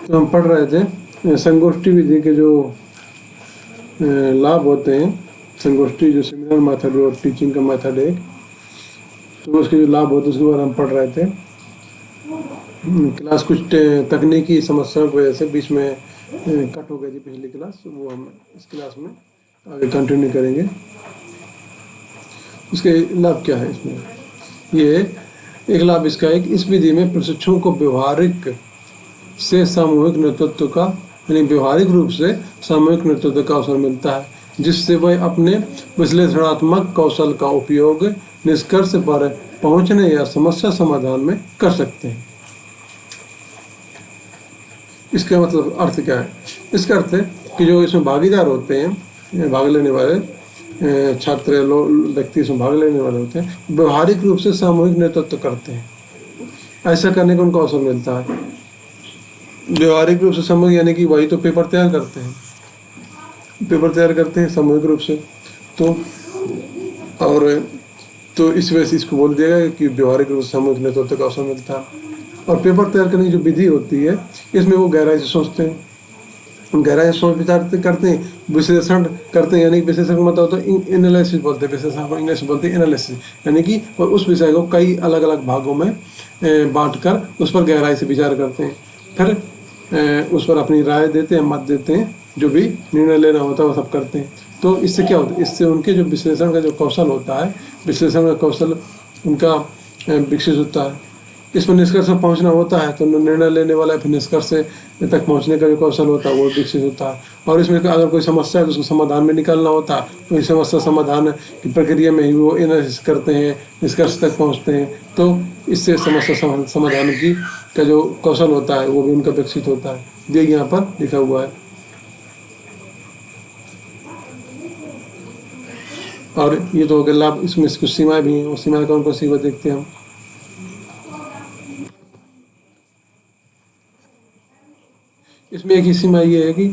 तो हम पढ़ रहे थे संगोष्ठी विधि के जो लाभ होते हैं। संगोष्ठी जो सेमिनार मेथड और टीचिंग का मेथड है, तो उसके जो लाभ होते हैं उसके बारे में हम पढ़ रहे थे। क्लास कुछ तकनीकी समस्याओं की वजह से बीच में कट हो गई थी पिछली क्लास, वो हम इस क्लास में आगे कंटिन्यू करेंगे। इसके लाभ क्या है इसमें? ये एक लाभ इसका है कि इस विधि में प्रशिक्षुओं को व्यवहारिक से सामूहिक नेतृत्व का यानी व्यवहारिक रूप से सामूहिक नेतृत्व का अवसर मिलता है, जिससे वह अपने विश्लेषणात्मक कौशल का उपयोग निष्कर्ष पर पहुंचने या समस्या समाधान में कर सकते हैं। इसका मतलब अर्थ क्या है? इसका अर्थ है कि जो इसमें भागीदार होते हैं, भाग लेने वाले छात्र व्यक्ति इसमें भाग लेने वाले होते हैं, व्यवहारिक रूप से सामूहिक नेतृत्व करते हैं। ऐसा करने का उनको अवसर मिलता है। व्यवहारिक रूप से सामूहिक यानी कि वही तो पेपर तैयार करते हैं, सामूहिक रूप से। तो इस वजह से इसको बोल दिया गया कि व्यवहारिक रूप से सामूहिक नेतृत्व का अवसर मिलता है। और पेपर तैयार करने की जो विधि होती है, इसमें वो गहराई से सोचते हैं, गहराई से सोच विचार करते हैं, विश्लेषण करते हैं। यानी विश्लेषण का मतलब होता है एनालिसिस बोलते हैं, विश्लेषण को इंग्लिश में बोलते हैं एनालिसिस, यानी कि उस विषय को कई अलग अलग भागों में बांटकर उस पर गहराई से विचार करते हैं, फिर उस पर अपनी राय देते हैं, मत देते हैं, जो भी निर्णय लेना होता है वो सब करते हैं। तो इससे क्या होता है? इससे उनके जो विश्लेषण का जो कौशल होता है, विश्लेषण का कौशल उनका विकसित होता है। इसमें निष्कर्ष पर पहुंचना होता है, तो निर्णय लेने वाला फिर निष्कर्ष तक पहुंचने का जो कौशल होता है वो विकसित होता है। और इसमें अगर कोई समस्या है तो उसको समाधान में निकालना होता है, तो इस समस्या समाधान की प्रक्रिया में ही वो एनालिसिस करते हैं, निष्कर्ष तक पहुंचते हैं। तो इससे समस्या समाधान की का जो कौशल होता है वो भी उनका विकसित होता है। ये यहाँ पर लिखा हुआ है। और ये तो हो गया लाभ। इसमें कुछ सीमाएं भी हैं, उस सीमाएं कौन कौन सी वो देखते हैं हम। इसमें एक ही सीमा ये है कि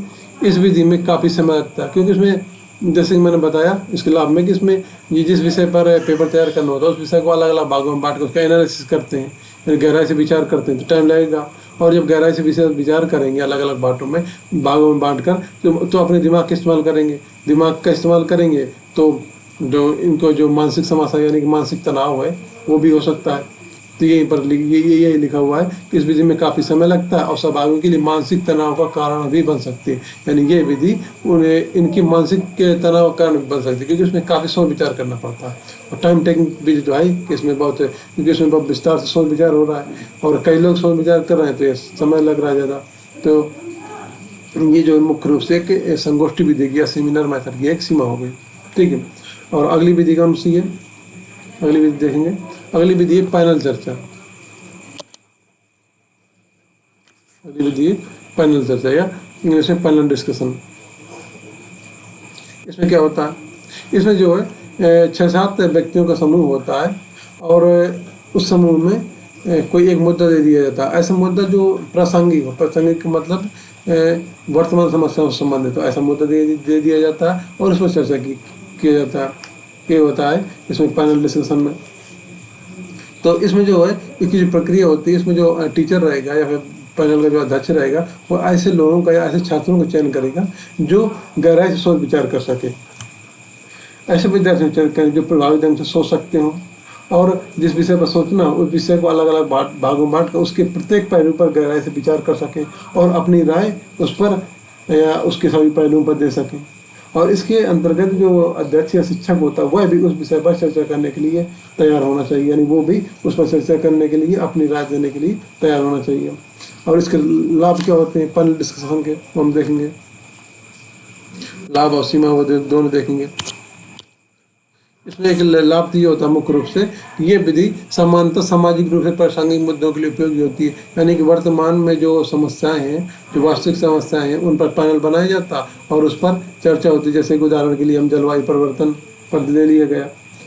इस विधि में काफ़ी समय लगता है, क्योंकि इसमें जैसे कि मैंने बताया इसके लाभ में कि इसमें ये जिस विषय पर पेपर तैयार करना होता है उस विषय को अलग अलग भागों में बांट कर उसका एनालिसिस करते हैं, यानी गहराई से विचार करते हैं, तो टाइम लगेगा। और जब गहराई से विचार करेंगे अलग अलग भागों में बांट कर, तो अपने दिमाग का इस्तेमाल करेंगे। दिमाग का इस्तेमाल करेंगे तो जो इनको जो मानसिक समस्या यानी कि मानसिक तनाव है वो भी हो सकता है। तो यहीं पर यही लिखा हुआ है कि इस विधि में काफ़ी समय लगता है और सहभागियों के लिए मानसिक तनाव का कारण भी बन सकती है। यानी ये विधि उन्हें इनकी मानसिक तनाव का कारण बन सकती है, क्योंकि उसमें काफ़ी सोच विचार करना पड़ता है। और टाइम टेकिंग भी जो है कि इसमें बहुत है, क्योंकि इसमें बहुत विस्तार से सोच विचार हो रहा है और कई लोग सोच विचार कर रहे हैं, तो ये समय लग रहा है ज़्यादा। तो ये जो मुख्य रूप से एक संगोष्ठी विधि की या सेमिनार मेथड की एक सीमा हो गई। ठीक है। और अगली विधि कौन सी है? अगली विधि देखेंगे। अगली विधि है पैनल चर्चा। अगली विधि है पैनल चर्चा या इंग्लिश में पैनल डिस्कशन। इसमें क्या होता है? इसमें जो है 6-7 व्यक्तियों का समूह होता है और उस समूह में कोई एक मुद्दा दे दिया जाता है। ऐसा मुद्दा जो प्रासंगिक हो, प्रासंगिक मतलब वर्तमान समस्याओं से संबंधित हो, ऐसा मुद्दा दे दिया जाता है और उस पर चर्चा किया जाता है। ये होता है इसमें पैनल डिस्कशन में। तो इसमें जो है इसकी जो प्रक्रिया होती है, इसमें जो टीचर रहेगा या फिर पैनल का जो अध्यक्ष रहेगा वो ऐसे लोगों का या ऐसे छात्रों का चयन करेगा जो गहराई से सोच विचार कर सके, ऐसे विद्यार्थी चयन करें जो प्रभावी ढंग से सोच सकते हों और जिस विषय पर सोचना उस विषय को अलग अलग भागों में बांट कर उसके प्रत्येक पहलू पर गहराई से विचार कर सकें और अपनी राय उस पर या उसके सभी पहलुओं पर दे सकें। और इसके अंतर्गत जो अध्यक्ष या शिक्षक होता है वह भी उस विषय पर चर्चा करने के लिए तैयार होना चाहिए, यानी वो भी उस पर चर्चा करने के लिए अपनी राय देने के लिए तैयार होना चाहिए। और इसके लाभ क्या होते हैं पैनल डिस्कशन के, हम देखेंगे। लाभ और सीमा वो दोनों देखेंगे। इसमें एक लाभ तो ये होता है मुख्य रूप से कि ये विधि सामान्यतः सामाजिक रूप से प्रासंगिक मुद्दों के लिए उपयोगी होती है, यानी कि वर्तमान में जो समस्याएं हैं, जो वास्तविक समस्याएं हैं, उन पर पैनल बनाया जाता और उस पर चर्चा होती है। जैसे कि उदाहरण के लिए हम जलवायु परिवर्तन पर ले लिया गया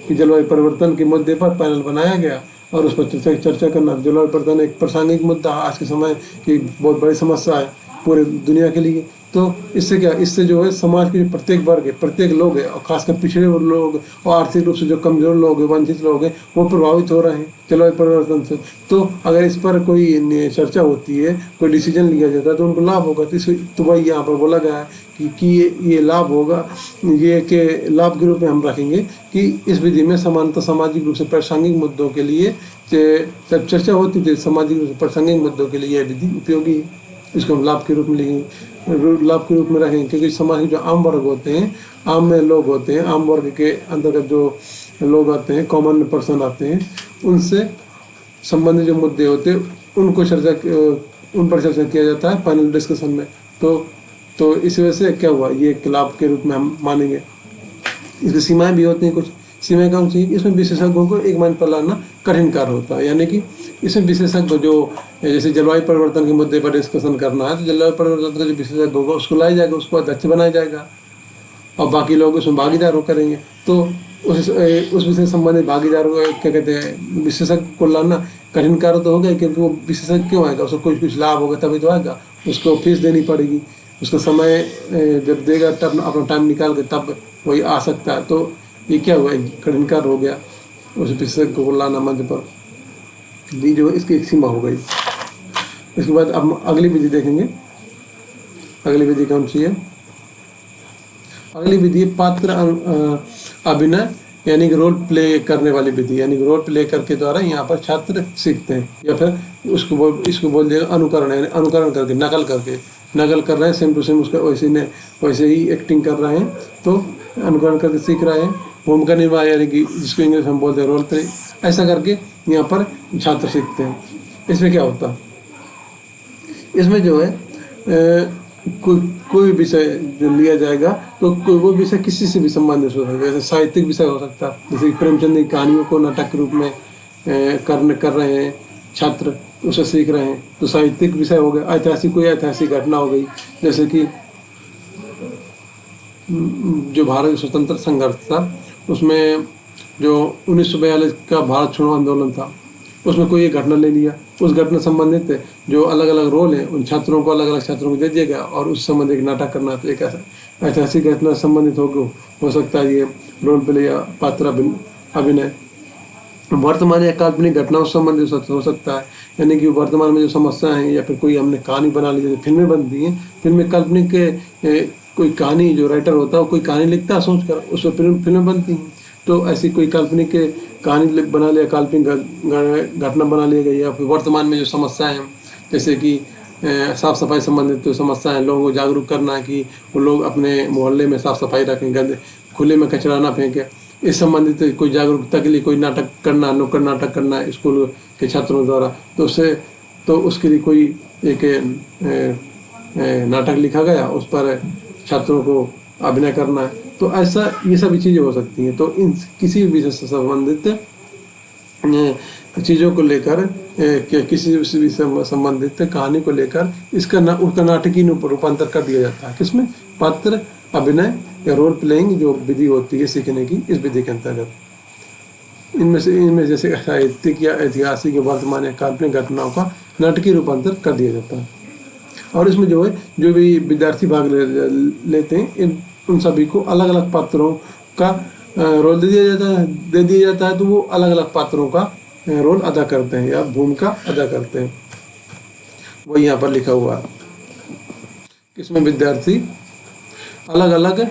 कि जलवायु परिवर्तन के मुद्दे पर पैनल बनाया गया और उस पर चर्चा करना। जलवायु परिवर्तन एक प्रासंगिक मुद्दा आज के समय की बहुत बड़ी समस्या है, पूरे दुनिया के लिए। तो इससे क्या, इससे जो है समाज के प्रत्येक वर्ग है, प्रत्येक लोग है, और खासकर पिछड़े हुए लोग और आर्थिक रूप से जो कमजोर लोग हैं, वंचित लोग हैं, वो प्रभावित हो रहे हैं जलवायु परिवर्तन से। तो अगर इस पर कोई चर्चा होती है, कोई डिसीजन लिया जाता है, तो उनको लाभ होगा। तो वही यहाँ पर बोला गया है कि ये लाभ होगा, ये के लाभ के रूप में हम रखेंगे कि इस विधि में समानता सामाजिक रूप से प्रासंगिक मुद्दों के लिए जब चर्चा होती थी, सामाजिक रूप से प्रासंगिक मुद्दों के लिए यह विधि उपयोगी है। इसको हम लाभ के रूप में लिखेंगे, लाभ के रूप में रखेंगे, क्योंकि समाज के जो आम वर्ग होते हैं, आम में लोग होते हैं, आम वर्ग के अंतर्गत जो लोग आते हैं, कॉमन पर्सन आते हैं, उनसे संबंधित जो मुद्दे होते हैं उन पर चर्चा किया जाता है पैनल डिस्कशन में। तो इस वजह से क्या हुआ, ये एक लाभ के रूप में हम मानेंगे। इसकी सीमाएं भी होती हैं, कुछ सीमाएं कौन सी, इसमें विशेषज्ञों को एक मंच पर लाना कठिन कार्य होता है। यानी कि इसमें विशेषज्ञ जो जैसे जलवायु परिवर्तन के मुद्दे पर डिस्कशन करना है, तो जलवायु परिवर्तन का जो विशेषज्ञ होगा उसको लाया जाएगा, उसको अध्यक्ष बनाया जाएगा और बाकी लोग उसमें भागीदार हो करेंगे। तो उस विषय से संबंधित भागीदार क्या कहते हैं, विशेषज्ञ को लाना कठिन कार्य तो हो गया, क्योंकि वो विशेषज्ञ क्यों आएगा, उसको कुछ लाभ होगा तभी तो आएगा, उसको फीस देनी पड़ेगी, उसका समय जब देगा तब अपना टाइम निकाल के तब वही आ सकता है। तो ये क्या हुआ, कठिन कार्य हो गया उस विशेषज्ञ को लाना मंच पर। दी जो है इसकी एक सीमा हो गई। इसके बाद अब अगली विधि देखेंगे। अगली विधि कौन सी है, अगली विधि पात्र अभिनय यानी कि रोल प्ले करने वाली विधि। यानी कि रोल प्ले करके द्वारा यहाँ पर छात्र सीखते हैं, या फिर इसको बोल दिया अनुकरण, यानी अनुकरण करके, नकल कर रहे हैं, सेम टू सेम उसका वैसे ही एक्टिंग कर रहे हैं, तो अनुकरण करके सीख रहे हैं। भूमिका निर्वाह यानी कि जिसको इंग्लिश हम बोलते हैं रोल प्ले, ऐसा करके यहाँ पर छात्र सीखते हैं। इसमें क्या होता है, इसमें जो है कोई विषय जो लिया जाएगा तो वो विषय किसी से भी संबंधित हो सकता है। जैसे साहित्यिक विषय हो सकता है, जैसे प्रेमचंद की कहानियों को नाटक के रूप में कर रहे हैं छात्र, उसे सीख रहे हैं, तो साहित्यिक विषय हो गया। कोई ऐतिहासिक घटना हो गई, जैसे कि जो भारत स्वतंत्र संघर्ष था, उसमें जो 1942 का भारत छोड़ो आंदोलन था, उसमें कोई एक घटना ले लिया, उस घटना संबंधित जो अलग अलग रोल है उन छात्रों को अलग अलग छात्रों को दे दिया गया और उस संबंधित एक नाटक करना। तो एक ऐतिहासिक घटना संबंधित हो सकता है ये रोल प्ले या पात्र अभिनय। वर्तमान या काल्पनिक घटनाओं से संबंधित हो सकता है, यानी कि वर्तमान में जो समस्या है, या फिर कोई हमने कहानी बना ली, जैसे फिल्में बनती हैं, फिल्म में काल्पनिक कोई कहानी, जो राइटर होता है वो कोई कहानी लिखता है सोच कर, उस पर फिल्में बनती हैं। तो ऐसी कोई काल्पनिक कहानी बना लिया, काल्पनिक घटना बना लिया गई, या फिर वर्तमान में जो समस्याएं हैं, जैसे कि साफ़ सफाई संबंधित जो समस्याएं हैं, लोगों को जागरूक करना है कि वो लोग अपने मोहल्ले में साफ़ सफाई रखें, गंदे खुले में कचरा ना फेंकें, इस संबंधित कोई जागरूकता के लिए कोई नाटक करना, नुक्कड़ नाटक करना है स्कूल के छात्रों द्वारा। तो उसके लिए कोई एक नाटक लिखा गया, उस पर छात्रों को अभिनय करना है। तो ऐसा ये सभी चीज़ें हो सकती हैं। तो इन किसी भी विषय से संबंधित चीज़ों को लेकर, किसी भी संबंधित कहानी को लेकर उसका नाटकीय रूपांतर कर दिया जाता है। किसमें, पात्र अभिनय या रोल प्लेइंग जो विधि होती है सीखने की, इस विधि के अंतर्गत इनमें जैसे साहित्यिक या ऐतिहासिक या वर्तमान या काल्पनिक घटनाओं का नाटकीय रूपांतर कर दिया जाता है। और इसमें जो है जो भी विद्यार्थी भाग लेते हैं, उन सभी को अलग अलग पात्रों का रोल दे दिया जाता है। तो वो अलग अलग पात्रों का रोल अदा करते हैं या भूमिका अदा करते हैं, वो यहाँ पर लिखा हुआ है। इसमें विद्यार्थी अलग अलग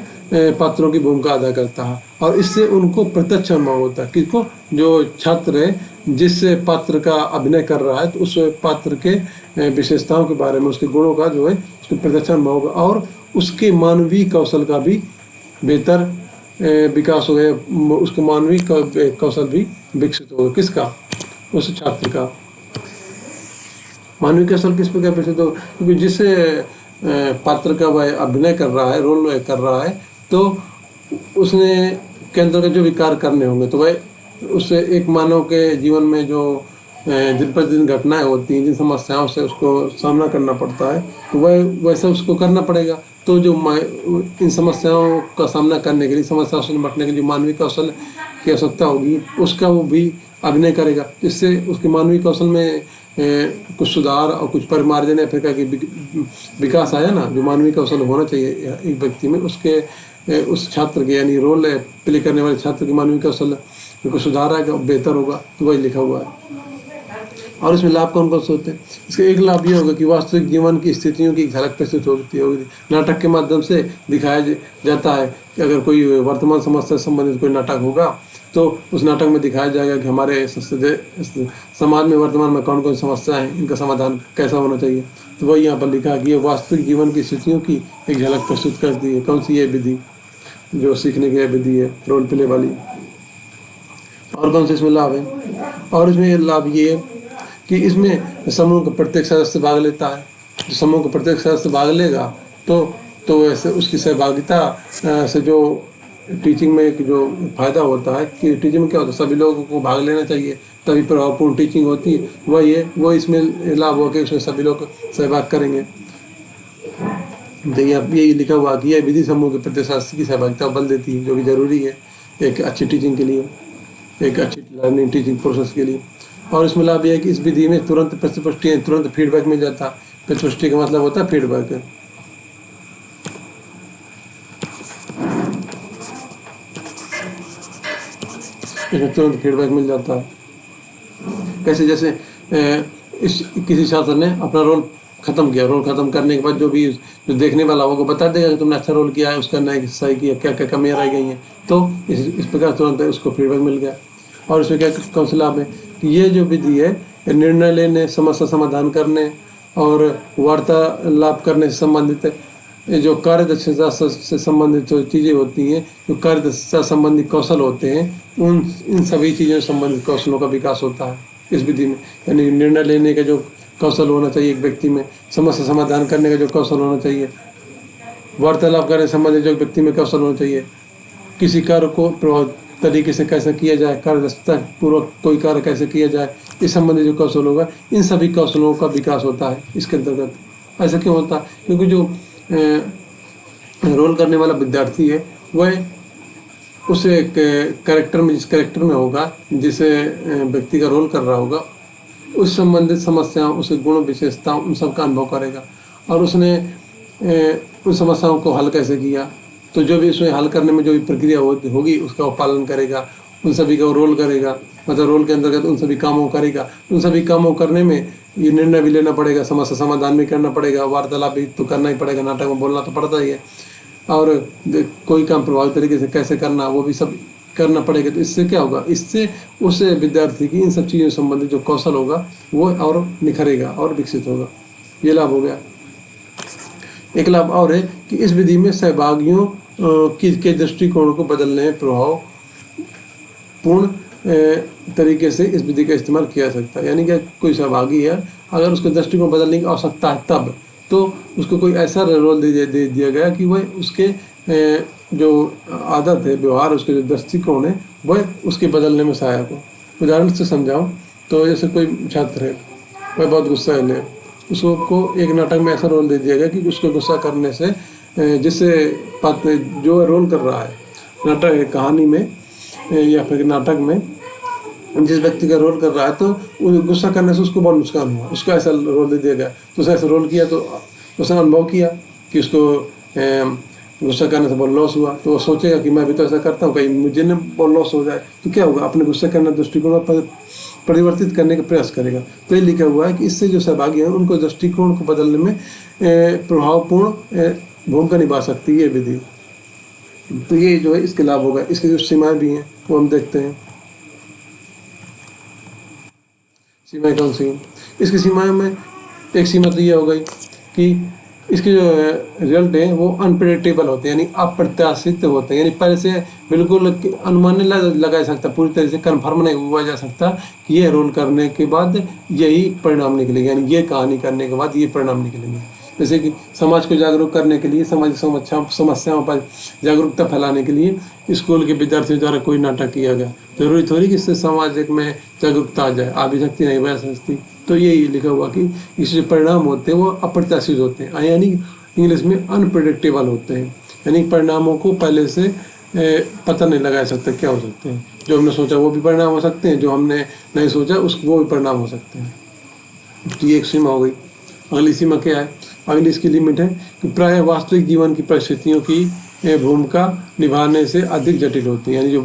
पात्रों की भूमिका अदा करता है और इससे उनको प्रत्यक्ष अनुभव होता है। किसको, जो छात्र है जिस पात्र का अभिनय कर रहा है, तो उस पात्र के विशेषताओं के बारे में, उसके गुणों का जो है उसको प्रत्यक्ष अनुभव होगा और उसके मानवीय कौशल का भी बेहतर विकास हो गया, उसके मानवीय कौशल भी विकसित होगा। किसका, उस छात्र का मानवीय कौशल किस प्रकार विकसित होगा, क्योंकि जिस पात्र का वह अभिनय कर रहा है, रोल कर रहा है, तो उसने के अंदर के जो विकार करने होंगे, तो वह उससे एक मानव के जीवन में जो दिन प्रतिदिन घटनाएं होती हैं, जिन समस्याओं से उसको सामना करना पड़ता है, तो वह वैसा उसको करना पड़ेगा। तो जो इन समस्याओं का सामना करने के लिए, समस्याओं से निपटने के लिए मानवीय कौशल की आवश्यकता होगी, उसका वो भी अभिनय करेगा, जिससे उसके मानवीय कौशल में कुछ सुधार और कुछ परिमार्जन या फिर क्या कि विकास आया ना, जो मानवीय कौशल होना चाहिए एक व्यक्ति में, उसके उस छात्र के यानी रोल प्ले करने वाले छात्र के मानवीय कौशल को सुधार आएगा, बेहतर होगा, तो वही लिखा हुआ है। और इसमें लाभ कौन कौन से होते हैं? इसका एक लाभ ये होगा कि वास्तविक जीवन की स्थितियों की झलक प्रस्तुत होती होगी। नाटक के माध्यम से दिखाया जाता है कि अगर कोई वर्तमान समस्या से संबंधित कोई नाटक होगा तो उस नाटक में दिखाया जाएगा कि हमारे समाज में वर्तमान में कौन कौन समस्या है, इनका समाधान कैसा होना चाहिए। तो वही यहाँ पर लिखा है कि ये वास्तविक जीवन की स्थितियों की एक झलक प्रस्तुत करती है। कौन सी ये विधि, जो सीखने की विधि है, रोल प्ले वाली। और कौन से इसमें लाभ है? और इसमें लाभ ये है कि इसमें समूह का प्रत्येक सदस्य भाग लेता है। जो समूह का प्रत्येक सदस्य भाग लेगा तो वैसे उसकी सहभागिता से जो टीचिंग में जो फायदा होता है कि टीचिंग में क्या होता है, सभी लोगों को भाग लेना चाहिए, तभी प्रभावपूर्ण टीचिंग होती है। वो इसमें लाभ हो कि उसमें सभी लोग सहभाग करेंगे। तो यही लिखा हुआ कि यह विधि समूह के प्रत्येक सदस्य की सहभागिता बल देती है, जो कि जरूरी है एक अच्छी टीचिंग के लिए, एक अच्छी लर्निंग टीचिंग प्रोसेस के लिए। और इसमें लाभ यह है कि इस विधि में तुरंत प्रतिपुष्टि, तुरंत फीडबैक मिल जाता है। प्रतिपुष्टि का मतलब होता है फीडबैक। इसमें तुरंत फीडबैक मिल जाता है। कैसे? जैसे किसी छात्र ने अपना रोल खत्म किया, रोल खत्म करने के बाद जो देखने वाला होगा बता देगा कि तुमने अच्छा रोल किया है, उसका नहीं सही किया, क्या क्या कमियां रह गई हैं। तो इस प्रकार तुरंत उसको फीडबैक मिल गया। और इसमें क्या कौन सा लाभ है कि ये जो विधि है निर्णय लेने, समस्या समाधान करने और वार्तालाप करने से संबंधित है। जो कार्यदक्षता से संबंधित जो चीज़ें होती हैं, जो कार्यदक्षता संबंधी कौशल होते हैं, इन सभी चीज़ों से संबंधित कौशलों का विकास होता है इस विधि में। यानी निर्णय लेने का जो कौशल होना चाहिए एक व्यक्ति में, समस्या समाधान करने का जो कौशल होना चाहिए, वार्तालाप करने संबंधित जो व्यक्ति में कौशल होना चाहिए, किसी कार्य को प्रभावी तरीके से कैसे किया जाए, कार्यदक्षता पूर्वक कोई कार्य कैसे किया जाए, इस संबंधी जो कौशल होगा, इन सभी कौशलों का विकास होता है इसके अंतर्गत। ऐसा क्यों होता है? क्योंकि जो रोल करने वाला विद्यार्थी है वह उस कैरेक्टर में, जिस कैरेक्टर में होगा, जिस व्यक्ति का रोल कर रहा होगा, उस संबंधित समस्याओं, उसके गुण विशेषताओं, उन सब का अनुभव करेगा। और उसने उन समस्याओं को हल कैसे किया, तो जो भी उसमें हल करने में जो भी प्रक्रिया होगी उसका वो पालन करेगा, उन सभी का वो रोल करेगा, मतलब रोल के अंतर्गत उन सभी कामों करेगा। उन सभी कामों करने में ये निर्णय भी लेना पड़ेगा, समस्या समाधान भी करना पड़ेगा, वार्तालाप भी तो करना ही पड़ेगा, नाटक में बोलना तो पड़ता ही है, और कोई काम प्रभावी तरीके से कैसे करना वो भी सब करना पड़ेगा। तो इससे क्या होगा? इससे उस विद्यार्थी की इन सब चीज़ों से संबंधित जो कौशल होगा वो और निखरेगा और विकसित होगा। ये लाभ हो गया। एक लाभ और है कि इस विधि में सहभागियों के दृष्टिकोण को बदलने में प्रभाव पूर्ण तरीके से इस विधि का इस्तेमाल किया जा सकता है। यानी कि कोई सहभागी है, अगर उसको दृष्टिकोण बदलने की आवश्यकता है तब तो उसको कोई ऐसा रोल दे दिया गया कि वह उसके जो आदत है, व्यवहार, उसके जो दृष्टिकोण है, वह उसके बदलने में सहायक हो। उदाहरण से समझाऊं तो जैसे कोई छात्र है, वह बहुत गुस्सा है, उसको एक नाटक में ऐसा रोल दे दिया गया कि उसको गुस्सा करने से जिससे जो रोल कर रहा है नाटक कहानी में या फिर नाटक में जिस व्यक्ति का रोल कर रहा है, तो गुस्सा करने से उसको बहुत नुकसान हुआ, उसको ऐसा रोल दे दिया गया। तो उसने ऐसा रोल किया तो उसने अनुभव किया कि उसको गुस्सा करने से बहुत लॉस हुआ। तो वो सोचेगा कि मैं भी तो ऐसा करता हूँ, कहीं मुझे न बहुत लॉस हो जाए, तो क्या होगा? अपने गुस्सा करने दृष्टिकोण परिवर्तित करने का प्रयास करेगा। तो ये लिखा हुआ है कि इससे जो सहभागी हैं उनको दृष्टिकोण को बदलने में प्रभावपूर्ण भूमिका निभा सकती है विधि। तो ये जो है इसके लाभ होगा। इसकी जो सीमाएं भी हैं वो हम देखते हैं। सीमाएं कौन सी हैं? इसकी सीमाएं में एक सीमा तो ये हो गई कि इसके जो रिजल्ट हैं वो अनप्रेडिक्टेबल होते हैं, यानी अप्रत्याशित होते हैं। यानी पहले से बिल्कुल अनुमान नहीं लगाया सकता, पूरी तरह से कन्फर्म नहीं हुआ जा सकता कि ये रोल करने के बाद यही परिणाम निकलेंगे, यानी ये कहानी करने के बाद ये परिणाम निकलेंगे। जैसे कि समाज को जागरूक करने के लिए, समाज समस्याओं पर जागरूकता फैलाने के लिए स्कूल के विद्यार्थियों द्वारा कोई नाटक किया गया, जरूरी थोड़ी कि इससे समाज में जागरूकता आ जाए, आ भी सकती नहीं वह सकती। तो यही लिखा हुआ कि इससे परिणाम होते हैं वो अप्रत्याशित होते हैं, यानी इंग्लिश में अनप्रेडिक्टेबल होते हैं। यानी परिणामों को पहले से पता नहीं लगाया सकता क्या हो सकते हैं। जो हमने सोचा वो भी परिणाम हो सकते हैं, जो हमने नहीं सोचा वो भी परिणाम हो सकते हैं। तो ये एक सीमा हो गई। अगली सीमा क्या है? अगली इसकी लिमिट है कि प्राय वास्तविक जीवन की परिस्थितियों की भूमिका निभाने से अधिक जटिल होती है। यानी जो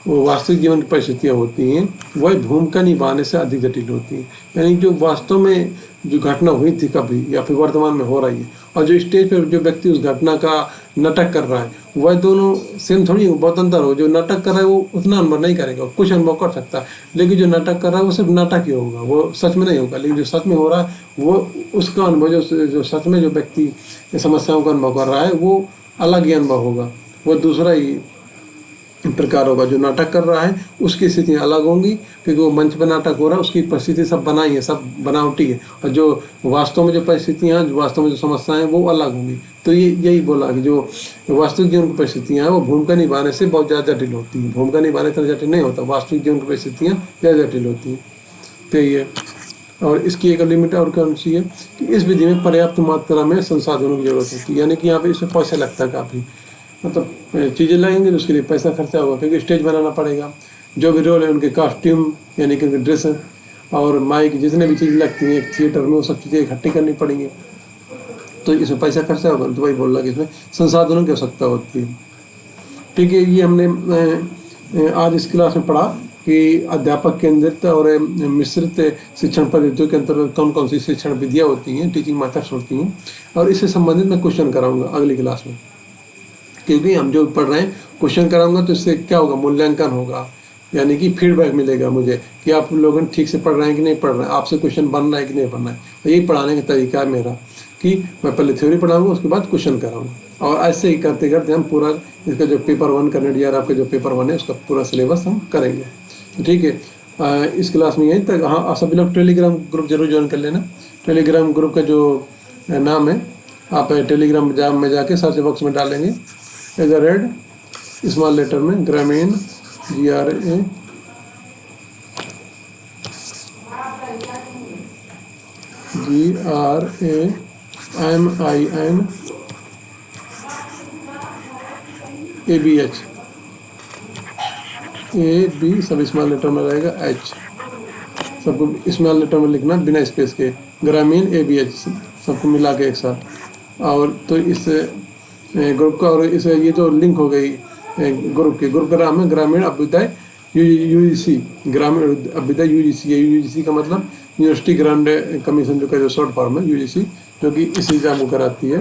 वो वास्तविक जीवन की परिस्थितियाँ होती हैं वह भूमिका निभाने से अधिक जटिल होती हैं। यानी जो वास्तव में जो घटना हुई थी कभी या फिर वर्तमान में हो रही है, और जो स्टेज पर जो व्यक्ति उस घटना का नाटक कर रहा है, वह दोनों सेम थोड़ी हो, बहुत अंतर हो। जो नाटक कर रहा है वो उतना अनुभव नहीं करेगा, कुछ अनुभव कर सकता है, लेकिन जो नाटक कर रहा है वो सिर्फ नाटक ही होगा, वो सच में नहीं होगा। लेकिन जो सच में हो रहा है वो उसका अनुभव, जो सच में जो व्यक्ति समस्याओं का अनुभव कर रहा है वो अलग ही अनुभव होगा, वो दूसरा ही प्रकार होगा। जो नाटक कर रहा है उसकी स्थितियाँ अलग होंगी, क्योंकि वो मंच पर नाटक हो रहा है, उसकी परिस्थिति सब बनाई है, सब बनावटी है। और जो वास्तव में जो परिस्थितियाँ, जो वास्तव में जो समस्याएं हैं वो अलग होंगी। तो ये यही बोला कि जो वास्तविक जीवन की परिस्थितियाँ हैं वो भूमिका निभाने से बहुत ज़्यादा जटिल होती हैं। भूमिका निभाने से जटिल नहीं होता, वास्तविक जीवन की परिस्थितियाँ ज़्यादा जटिल होती हैं। तो ये, और इसकी एक लिमिट और कौन सी है कि इस विधि में पर्याप्त मात्रा में संसाधनों की जरूरत होती है। यानी कि यहाँ पे इसमें पैसा लगता है काफ़ी, मतलब चीज़ें लगेंगी तो उसके लिए पैसा खर्चा होगा, क्योंकि स्टेज बनाना पड़ेगा, जो भी रोल है उनके कॉस्ट्यूम यानी कि उनके ड्रेस और माइक, जितने भी चीज़ लगती हैं एक थिएटर में, वो सब चीज़ें इकट्ठी करनी पड़ेंगी। तो इसमें पैसा खर्चा होगा। तो वही बोल रहा कि इसमें संसाधनों की आवश्यकता होती है। ठीक है, ये हमने आज इस क्लास में पढ़ा कि अध्यापक केंद्रित और मिश्रित शिक्षण पद्धतियों के अंतर्गत कौन कौन सी शिक्षण विधियाँ होती हैं, टीचिंग मेथड्स होती हैं, और इससे संबंधित मैं क्वेश्चन कराऊंगा अगली क्लास में। क्योंकि हम जो पढ़ रहे हैं क्वेश्चन कराऊंगा तो इससे क्या होगा, मूल्यांकन होगा, यानी कि फीडबैक मिलेगा मुझे कि आप लोग ठीक से पढ़ रहे हैं कि नहीं पढ़ रहे हैं, आपसे क्वेश्चन बन रहा है कि नहीं बन रहा है। तो यही पढ़ाने का तरीका है मेरा कि मैं पहले थ्योरी पढ़ाऊंगा, उसके बाद क्वेश्चन कराऊंगा, और ऐसे ही करते करते हम पूरा इसका जो पेपर 1 का नेट जीआर आपका जो पेपर 1 है उसका पूरा सिलेबस हम करेंगे। तो ठीक है, इस क्लास में यहीं तक। हाँ, सभी लोग टेलीग्राम ग्रुप जरूर ज्वाइन कर लेना। टेलीग्राम ग्रुप का जो नाम है, आप टेलीग्राम में जाके सर्च बॉक्स में डालेंगे @ स्मॉल लेटर में ग्रामीण GRAMINABH सब स्मॉल लेटर में रहेगा, H सबको स्मॉल लेटर में लिखना बिना स्पेस के, ग्रामीण ABH सबको मिला के एक साथ। और तो इस ग्रुप का, और इस ये जो लिंक हो गई ग्रुप का नाम है ग्रामीण अभ्युदय UGC, ग्रामीण अभ्युदय UGC। UGC का मतलब यूनिवर्सिटी ग्रांट कमीशन जो का जो शॉर्ट फॉर्म है UGC, जो कि इस एग्जाम को कराती है।